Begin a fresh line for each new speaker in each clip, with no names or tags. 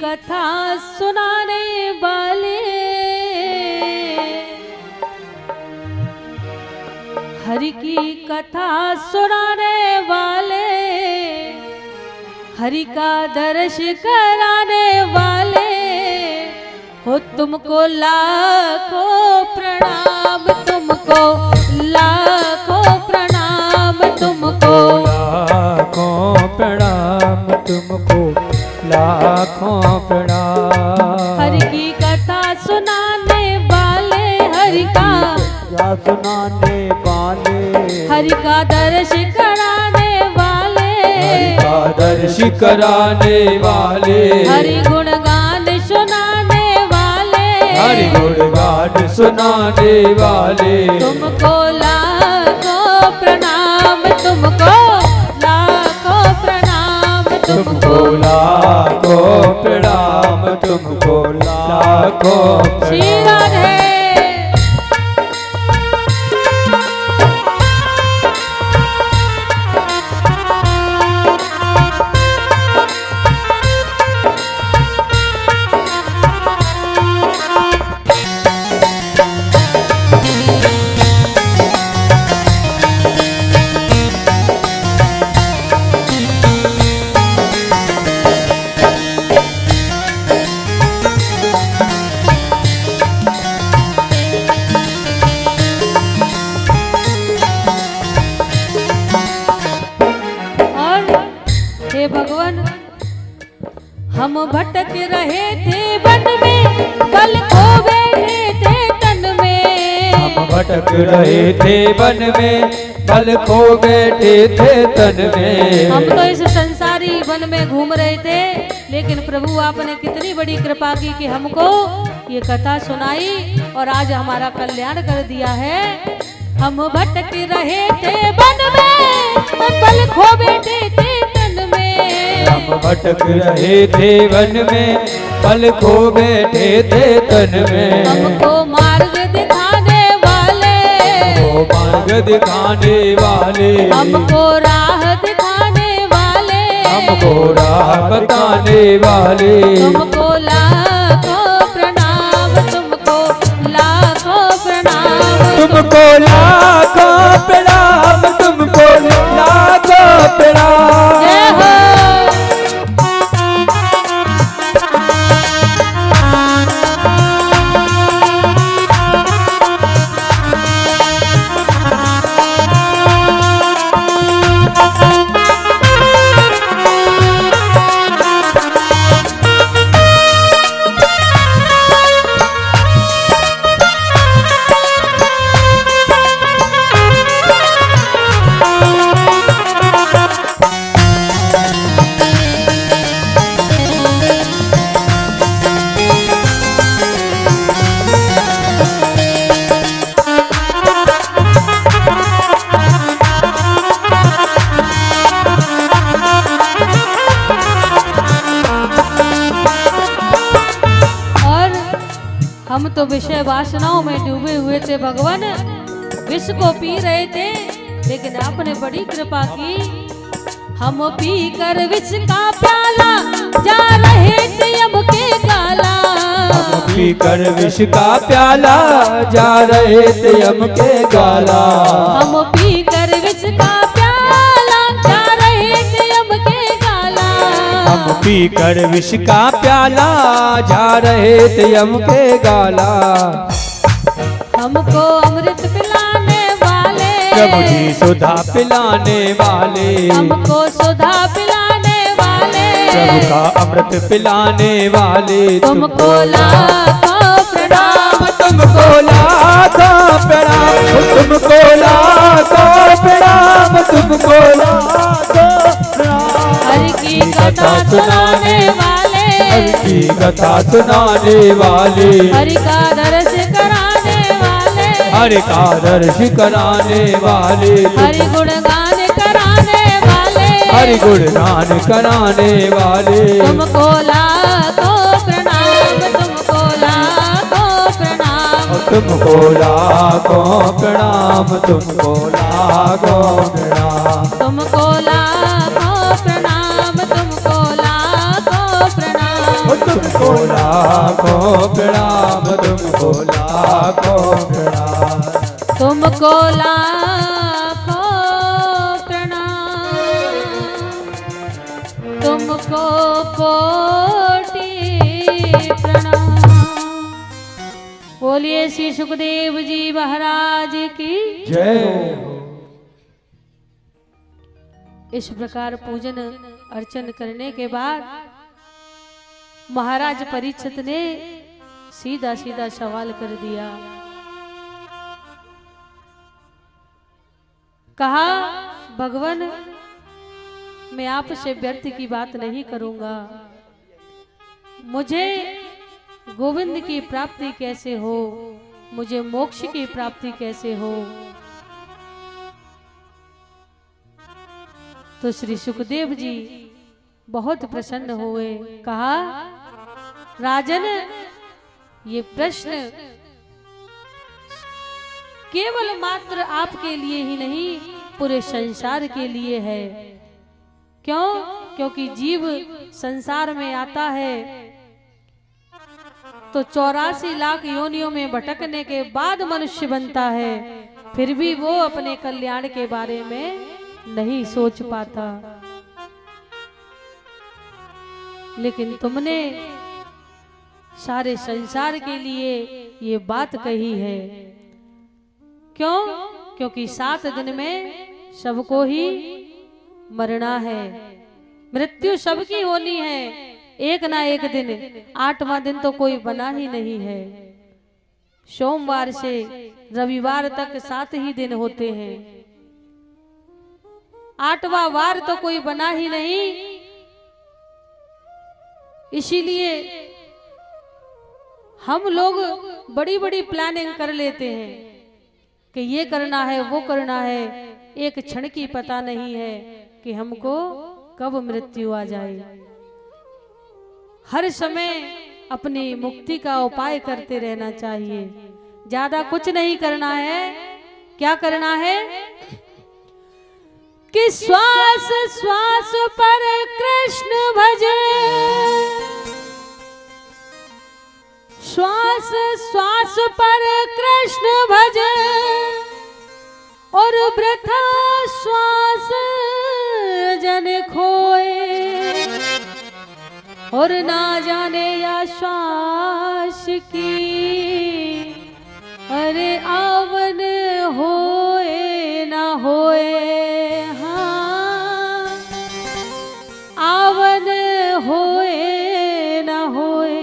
कथा सुनाने वाले, हरि की कथा सुनाने वाले, हरि का दर्श कराने वाले हो, तुमको लाखों प्रणाम, तुमको लाखों प्रणाम, तुमको
लाखों प्रणाम, तुमको लाखों प्रणाम।
हरि की कथा सुनाने वाले, हरि का
सुनाने वाले,
हरि का दर्श कराने वाले,
हरि का दर्श कराने वाले,
हरि गुणगान सुनाने वाले,
हरि गुणगान सुनाने वाले,
तुमको लाखों प्रणाम, तुमको लाखों प्रणाम,
तुमको लाखों प्रणाम, तुमको लाखों
श्री
प्रणाम।
राधे। हे भगवान, हम भटक रहे थे वन में, बल खो बैठे थे तन में।
हम भटक रहे थे वन में, बल खो बैठे थे तन में।
हम तो इस संसारी वन में घूम रहे थे, लेकिन प्रभु आपने कितनी बड़ी कृपा की कि हमको ये कथा सुनाई और आज हमारा कल्याण कर दिया है। हम भटक रहे थे वन में, बल खो बैठे थे तन में।
हम भटक रहे थे वन में, बल खो बैठे थे तन में।
हमको मार्ग दिखाने वाले,
हमको मार्ग दिखाने वाले,
हमको राह दिखाने वाले,
हमको राह बताने वाले,
तुमको लाखों प्रणाम, तुमको लाखों प्रणाम,
तुमको लाखों प्रणाम, तुमको लाखों प्रणाम।
जय हो। हम तो विषय वासनाओं में डूबे हुए थे भगवान, विष को पी रहे थे, लेकिन आपने बड़ी कृपा की। हम पी कर विष का प्याला जा रहे थे यम के गाला।
हम पी कर विष का प्याला जा रहे थे यम के गाला।
हम पी कर विष का प्याला जा रहे थे यम के गाला।
हम पी कर विष का प्याला जा रहे थे यम के गाला।
हमको अमृत पिलाने वाले,
प्रभु जी सुधा पिलाने वाले,
हमको सुधा पिलाने वाले,
प्रभु का अमृत पिलाने वाले,
तुमको लाखों प्रणाम,
तुमको लाखों प्रणाम, तुमको लाखों प्रणाम, तुमको लाखों प्रणाम।
हरि की कथा सुनाने वाले,
हरि की कथा सुनाने वाले,
हरि का दर्श कराने वाले,
हरि का दर्श कराने वाले,
हरि गुणगान कराने वाले,
हरि गुणगान कराने वाले,
तुमको लाखों प्रणाम, तुमको लाखों प्रणाम,
तुमको लाखों प्रणाम, तुमको लाखों प्रणाम,
तुमको लाखों प्रणाम, तुमको लाखों प्रणाम,
लाखों प्रणाम तुमको लाखों प्रणाम।
तुमको लाखों प्रणाम, तुमको कोटि प्रणाम। बोलिए श्री सुखदेव जी महाराज की
जय हो।
इस प्रकार पूजन अर्चन करने के बाद महाराज परीक्षित ने सीधा सीधा सवाल कर दिया। कहा, भगवान मैं आपसे व्यर्थ की बात नहीं करूंगा, मुझे गोविंद की प्राप्ति कैसे हो, मुझे मोक्ष की प्राप्ति कैसे हो। तो श्री सुखदेव जी बहुत प्रसन्न हुए। कहा, राजन ये प्रश्न केवल मात्र आपके लिए ही नहीं पूरे संसार के लिए है। क्यों? क्योंकि जीव संसार में आता है तो 84 लाख योनियों में भटकने के बाद मनुष्य बनता है, फिर भी वो अपने कल्याण के बारे में नहीं सोच पाता। लेकिन तुमने सारे संसार के लिए ये बात कही है। क्यों? क्योंकि 7 दिन में सबको ही मरना है, मृत्यु सबकी होनी है, एक ना एक दिन। 8वां दिन तो कोई बना ही नहीं है। सोमवार से रविवार तक 7 ही दिन होते हैं, 8वां वार तो कोई बना ही नहीं। इसीलिए हम लोग बड़ी बड़ी प्लानिंग कर लेते हैं कि ये करना है वो करना है, एक क्षण की पता नहीं है कि हमको कब मृत्यु आ जाए। हर समय अपनी मुक्ति का उपाय करते रहना चाहिए, ज्यादा कुछ नहीं करना है। क्या करना है कि श्वास श्वास पर कृष्ण भजे, श्वास श्वास पर कृष्ण भजे, और वृथा श्वास जन खोए, और ना जाने या श्वास की अरे आवन होए ना होए, हाँ आवन होए ना होए।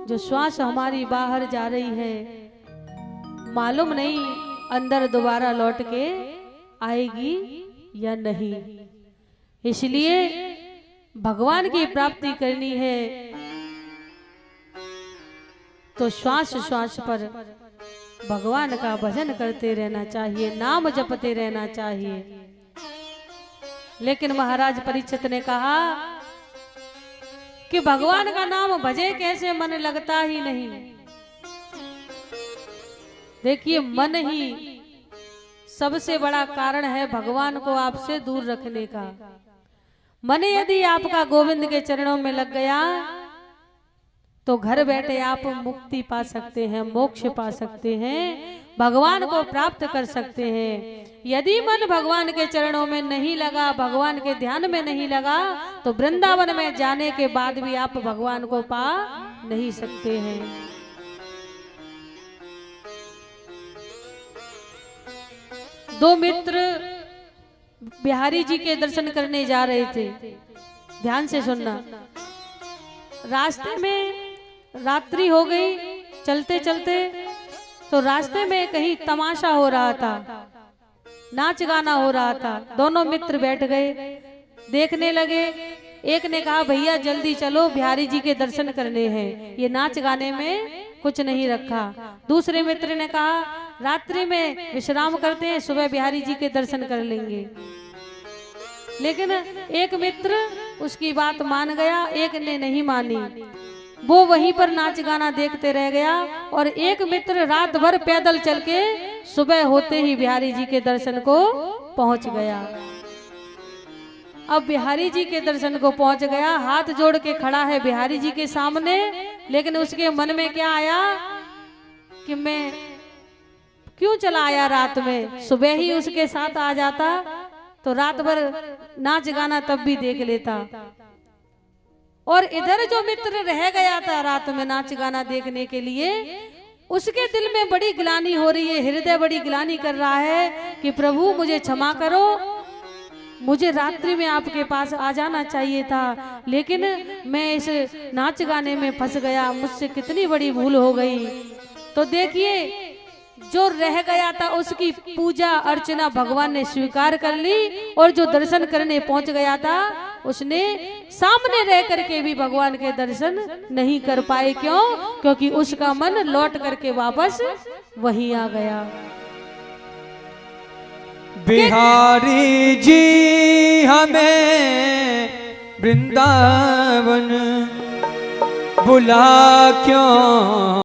जो श्वास हमारी बाहर जा रही है, मालूम नहीं अंदर दोबारा लौट के आएगी या नहीं। इसलिए भगवान की प्राप्ति करनी है तो श्वास श्वास पर भगवान का भजन करते रहना चाहिए, नाम जपते रहना चाहिए। लेकिन महाराज परीक्षित ने कहा कि भगवान का नाम भजे कैसे, मन लगता ही नहीं। देखिए, मन ही सबसे बड़ा कारण है भगवान को आपसे दूर रखने का। मन यदि आपका गोविंद के चरणों में लग गया तो घर बैठे आप मुक्ति पा सकते हैं, मोक्ष पा सकते हैं, भगवान को प्राप्त कर सकते हैं। यदि मन भगवान के चरणों में नहीं लगा, भगवान के ध्यान में नहीं लगा, तो वृंदावन में जाने के बाद भी आप भगवान को पा नहीं सकते हैं। दो मित्र बिहारी जी के दर्शन करने जा रहे थे। ध्यान से सुनना। रास्ते में रात्रि हो गई, चलते चलते तो रास्ते में कहीं तमाशा हो रहा था, नाच गाना हो रहा था। दोनों मित्र बैठ गए, देखने लगे। एक ने कहा, भैया जल्दी चलो, बिहारी जी के दर्शन करने हैं, ये नाच गाने में कुछ नहीं रखा। दूसरे मित्र ने कहा, रात्रि में विश्राम करते हैं, सुबह बिहारी जी के दर्शन कर लेंगे। लेकिन एक मित्र उसकी बात मान गया, एक ने नहीं मानी। वो वहीं पर नाच गाना देखते रह गया और एक मित्र रात भर पैदल चल के सुबह होते ही बिहारी जी के दर्शन को पहुंच गया। अब बिहारी जी के दर्शन को पहुंच गया, हाथ जोड़ के खड़ा है बिहारी जी के सामने। लेकिन उसके मन में क्या आया कि मैं क्यों चला आया रात में, सुबह ही उसके साथ आ जाता तो रात भर नाच गाना तब भी देख लेता। और इधर जो मित्र रह गया था रात में नाच गाना देखने के लिए, उसके दिल में बड़ी ग्लानि हो रही है, हृदय बड़ी ग्लानि कर रहा है कि प्रभु मुझे क्षमा करो, मुझे रात्रि में आपके पास आ जाना चाहिए था, लेकिन मैं इस नाच गाने में फंस गया, मुझसे कितनी बड़ी भूल हो गई। तो देखिए, जो रह गया था उसकी पूजा अर्चना भगवान ने स्वीकार कर ली, और जो दर्शन करने पहुंच गया था उसने सामने रह करके भी भगवान के दर्शन नहीं कर पाए। क्यों? क्योंकि उसका मन लौट करके वापस वहीं आ गया।
बिहारी जी हमें वृंदावन बुला क्यों